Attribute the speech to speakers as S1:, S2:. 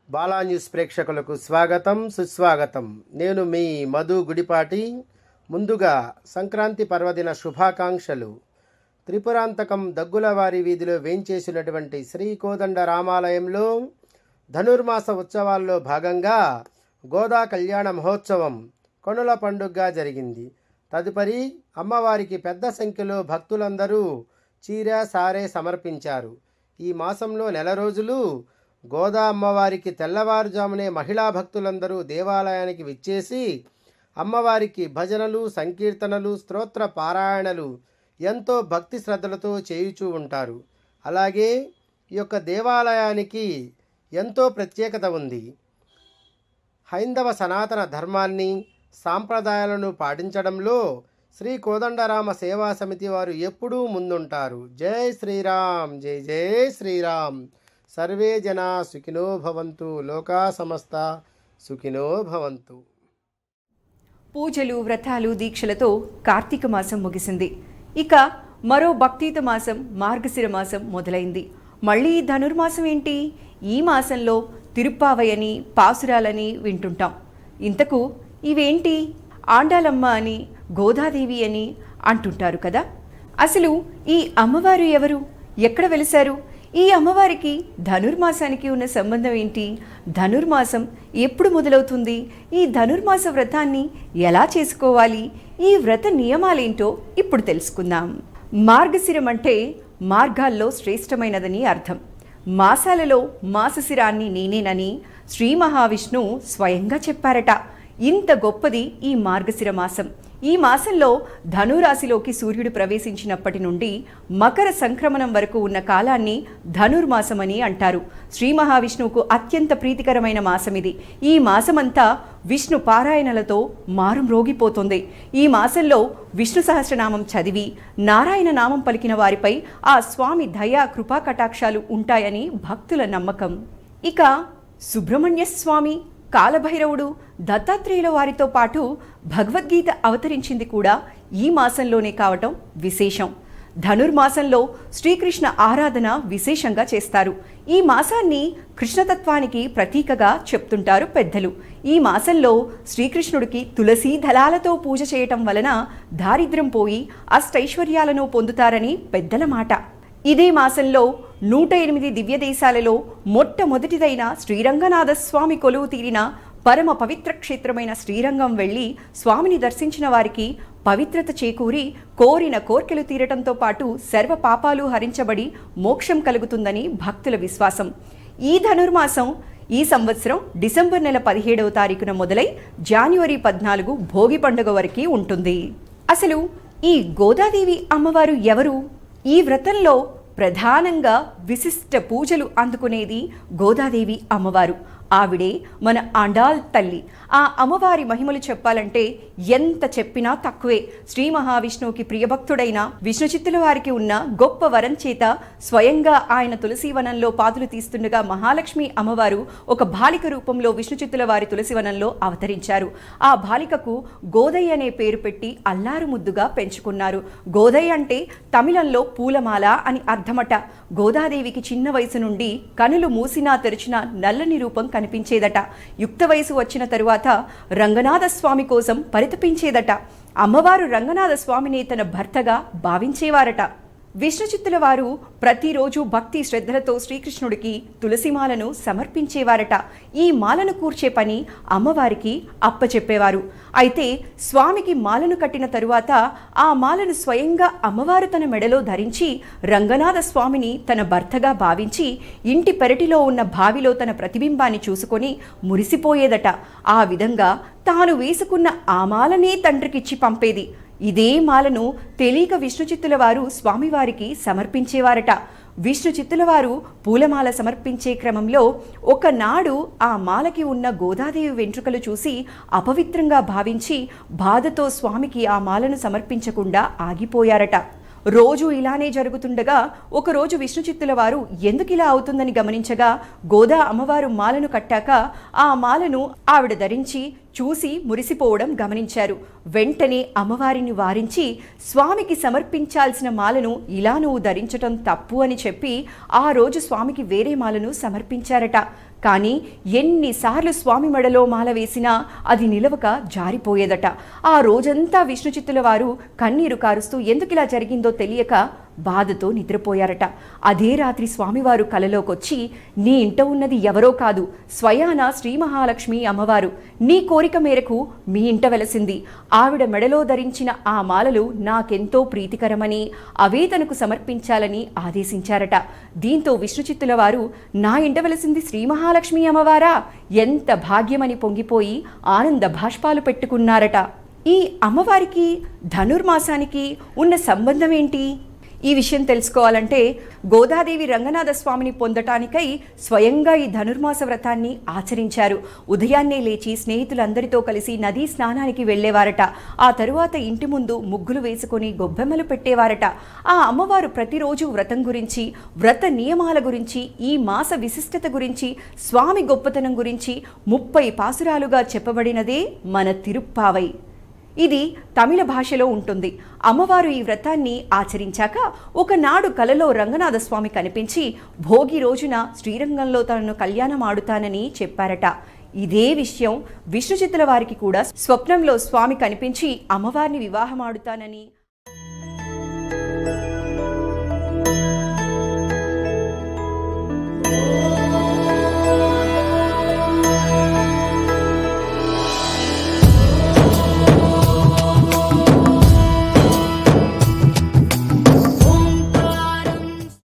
S1: Bala news ప్రేక్షకులకు స్వాగతం సుస్వాగతం. నేను మీ మధు గుడిపాటి. ముందుగా సంక్రాంతి పర్వదిన శుభాకాంక్షలు. త్రిపురాంతకం దగ్గులవారి వీధిలో వేంచేసినటువంటి శ్రీ కోదండ రామాలయంలో ధనుర్మాస ఉత్సవాల్లో భాగంగా గోదా కళ్యాణ మహోత్సవం కనుల పండుగగా జరిగింది. తదుపరి అమ్మవారికి పెద్ద సంఖ్యలో భక్తులందరూ చీర సారే సమర్పించారు. ఈ మాసంలో నెల రోజులు గోదా అమ్మవారికి తెల్లవారుజామునే మహిళా భక్తులందరూ దేవాలయానికి విచ్చేసి అమ్మవారికి భజనలు, సంకీర్తనలు, స్తోత్ర పారాయణలు ఎంతో భక్తి శ్రద్ధలతో చేయుచూ ఉంటారు. అలాగే ఈ యొక్క దేవాలయానికి ఎంతో ప్రత్యేకత ఉంది. హైందవ సనాతన ధర్మాన్ని, సాంప్రదాయాలను పాటించడంలో శ్రీ కోదండరామ సేవా సమితి వారు ఎప్పుడూ ముందుంటారు. జై శ్రీరామ్, జై జై శ్రీరామ్. సర్వే జనా సుఖినో భవంతు, లోకా సమస్త సుఖినో భవంతు.
S2: పూజలు, వ్రతాలు, దీక్షలతో కార్తీక మాసం ముగిసింది. ఇక మరో భక్తియుత మాసం మార్గశిర మాసం మొదలైంది. మళ్ళీ ధనుర్మాసం ఏంటి? ఈ మాసంలో తిరుప్పావయని, పాసురాలని వింటుంటాం. ఇంతకు ఇవేంటి? ఆండాలమ్మ అని, గోదాదేవి అని అంటుంటారు కదా. అసలు ఈ అమ్మవారు ఎవరు? ఎక్కడ వెలిశారు? ఈ అమ్మవారికి ధనుర్మాసానికి ఉన్న సంబంధం ఏంటి? ధనుర్మాసం ఎప్పుడు మొదలవుతుంది? ఈ ధనుర్మాస వ్రతాన్ని ఎలా చేసుకోవాలి? ఈ వ్రత నియమాలేంటో ఇప్పుడు తెలుసుకుందాం. మార్గశిరం అంటే మార్గాల్లో శ్రేష్టమైనదని అర్థం. మాసాలలో మాసశిరాన్ని నేనేనని శ్రీ మహావిష్ణువు స్వయంగా చెప్పారట. ఇంత గొప్పది ఈ మార్గశిర మాసం. ఈ మాసంలో ధనురాశిలోకి సూర్యుడు ప్రవేశించినప్పటి నుండి మకర సంక్రమణం వరకు ఉన్న కాలాన్ని ధనుర్మాసమని అంటారు. శ్రీ మహావిష్ణువుకు అత్యంత ప్రీతికరమైన మాసం ఇది. ఈ మాసమంతా విష్ణు పారాయణలతో మారుమ్రోగిపోతుంది. ఈ మాసంలో విష్ణు సహస్రనామం చదివి నారాయణ నామం పలికిన వారిపై ఆ స్వామి దయా కృపా కటాక్షాలు ఉంటాయని భక్తుల నమ్మకం. ఇక సుబ్రహ్మణ్య స్వామి, కాలభైరవుడు, దత్తాత్రేయుల వారితో పాటు భగవద్గీత అవతరించింది కూడా ఈ మాసంలోనే కావటం విశేషం. ధనుర్మాసంలో శ్రీకృష్ణ ఆరాధన విశేషంగా చేస్తారు. ఈ మాసాన్ని కృష్ణతత్వానికి ప్రతీకగా చెప్తుంటారు పెద్దలు. ఈ మాసంలో శ్రీకృష్ణుడికి తులసి దళాలతో పూజ చేయటం వలన దారిద్ర్యం పోయి అష్టైశ్వర్యాలను పొందుతారని పెద్దల మాట. ఇదే మాసంలో 108 దివ్య దేశాలలో మొట్టమొదటిదైన శ్రీరంగనాథ స్వామి కొలువు తీరిన పరమ పవిత్ర క్షేత్రమైన శ్రీరంగం వెళ్ళి స్వామిని దర్శించిన వారికి పవిత్రత చేకూరి కోరిన కోర్కెలు తీరటంతో పాటు సర్వ పాపాలు హరించబడి మోక్షం కలుగుతుందని భక్తుల విశ్వాసం. ఈ ధనుర్మాసం ఈ సంవత్సరం డిసెంబర్ నెల 17వ తారీఖున మొదలై జనవరి 14 భోగి పండుగ వరకు ఉంటుంది. అసలు ఈ గోదాదేవి అమ్మవారు ఎవరు? ఈ వ్రతంలో ప్రధానంగా విశిష్ట పూజలు అందుకునేది గోదాదేవి అమ్మవారు. ఆవిడే మన ఆండాల్ తల్లి. ఆ అమ్మవారి మహిమలు చెప్పాలంటే ఎంత చెప్పినా తక్కువే. శ్రీ మహావిష్ణువుకి ప్రియభక్తుడైన విష్ణుచిత్తుల వారికి ఉన్న గొప్ప వరం చేత స్వయంగా ఆయన తులసివనంలో పాదులు తీస్తుండగా మహాలక్ష్మి అమ్మవారు ఒక బాలిక రూపంలో విష్ణుచిత్తుల వారి తులసివనంలో అవతరించారు. ఆ బాలికకు గోదయ్య అనే పేరు పెట్టి అల్లారు ముద్దుగా పెంచుకున్నారు. గోదయ్య అంటే తమిళంలో పూలమాల అని అర్థమట. గోదాదేవికి చిన్న వయసు నుండి కనులు మూసినా తెరిచినా నల్లని రూపం కనిపించేదట. యుక్త వయసు వచ్చిన తరువాత రంగనాథ స్వామి కోసం పరితపించేదట. అమ్మవారు రంగనాథ స్వామిని తన భర్తగా భావించేవారట. విష్ణుచిత్తుల వారు ప్రతిరోజు భక్తి శ్రద్ధలతో శ్రీకృష్ణుడికి తులసిమాలను సమర్పించేవారట. ఈ మాలను కూర్చే పని అమ్మవారికి అప్పచెప్పేవారు. అయితే స్వామికి మాలను కట్టిన తరువాత ఆ మాలను స్వయంగా అమ్మవారు తన మెడలో ధరించి రంగనాథ స్వామిని తన భర్తగా భావించి ఇంటి పెరటిలో ఉన్న బావిలో తన ప్రతిబింబాన్ని చూసుకొని మురిసిపోయేదట. ఆ విధంగా తాను వేసుకున్న ఆ మాలనే తండ్రికిచ్చి పంపేది. ఇదే మాలను తెలియక విష్ణుచిత్తుల వారు స్వామివారికి సమర్పించేవారట. విష్ణుచిత్తుల వారు పూలమాల సమర్పించే క్రమంలో ఒకనాడు ఆ మాలకి ఉన్న గోదాదేవి వెంట్రుకలు చూసి అపవిత్రంగా భావించి బాధతో స్వామికి ఆ మాలను సమర్పించకుండా ఆగిపోయారట. రోజు ఇలానే జరుగుతుండగా ఒకరోజు విష్ణుచిత్తుల వారు ఎందుకు ఇలా అవుతుందని గమనించగా గోదా అమ్మవారు మాలను కట్టాక ఆ మాలను ఆవిడ ధరించి చూసి మురిసిపోవడం గమనించారు. వెంటనే అమ్మవారిని వారించి స్వామికి సమర్పించాల్సిన మాలను ఇలా నువ్వు ధరించటం తప్పు అని చెప్పి ఆ రోజు స్వామికి వేరే మాలను సమర్పించారట. కానీ ఎన్నిసార్లు స్వామి మెడలో మాల వేసినా అది నిలవక జారిపోయేదట. ఆ రోజంతా విష్ణుచిత్తుల వారు కన్నీరు కారుస్తూ ఎందుకిలా జరిగిందో తెలియక బాధతో నిద్రపోయారట. అదే రాత్రి స్వామివారు కలలోకొచ్చి, నీ ఇంట ఉన్నది ఎవరో కాదు, స్వయాన శ్రీ మహాలక్ష్మి అమ్మవారు. నీ కోరిక మేరకు మీ ఇంట వెలసింది. ఆవిడ మెడలో ధరించిన ఆ మాలలు నాకెంతో ప్రీతికరమని, అవే తనకు సమర్పించాలని ఆదేశించారట. దీంతో విష్ణుచిత్తుల వారు, నా ఇంట వెలసింది శ్రీ మహాలక్ష్మి అమ్మవారా, ఎంత భాగ్యమని పొంగిపోయి ఆనంద భాష్పాలు పెట్టుకున్నారట. ఈ అమ్మవారికి ధనుర్మాసానికి ఉన్న సంబంధం ఏంటి? ఈ విషయం తెలుసుకోవాలంటే గోదాదేవి రంగనాథ స్వామిని పొందటానికై స్వయంగా ఈ ధనుర్మాస వ్రతాన్ని ఆచరించారు. ఉదయాన్నే లేచి స్నేహితులందరితో కలిసి నదీ స్నానానికి వెళ్లేవారట. ఆ తరువాత ఇంటి ముందు ముగ్గులు వేసుకొని గొబ్బెమ్మలు పెట్టేవారట. ఆ అమ్మవారు ప్రతిరోజు వ్రతం గురించి, వ్రత నియమాల గురించి, ఈ మాస విశిష్టత గురించి, స్వామి గొప్పతనం గురించి 30 పాసురాలుగా చెప్పబడినదే మన తిరుప్పావై. ఇది తమిళ భాషలో ఉంటుంది. అమ్మవారు ఈ వ్రతాన్ని ఆచరించాక ఒకనాడు కలలో రంగనాథ స్వామి కనిపించి భోగి రోజున శ్రీరంగంలో తనను కళ్యాణం ఆడుతానని చెప్పారట. ఇదే విషయం విష్ణుచిత్తుల వారికి కూడా స్వప్నంలో స్వామి కనిపించి అమ్మవారిని వివాహమాడుతానని,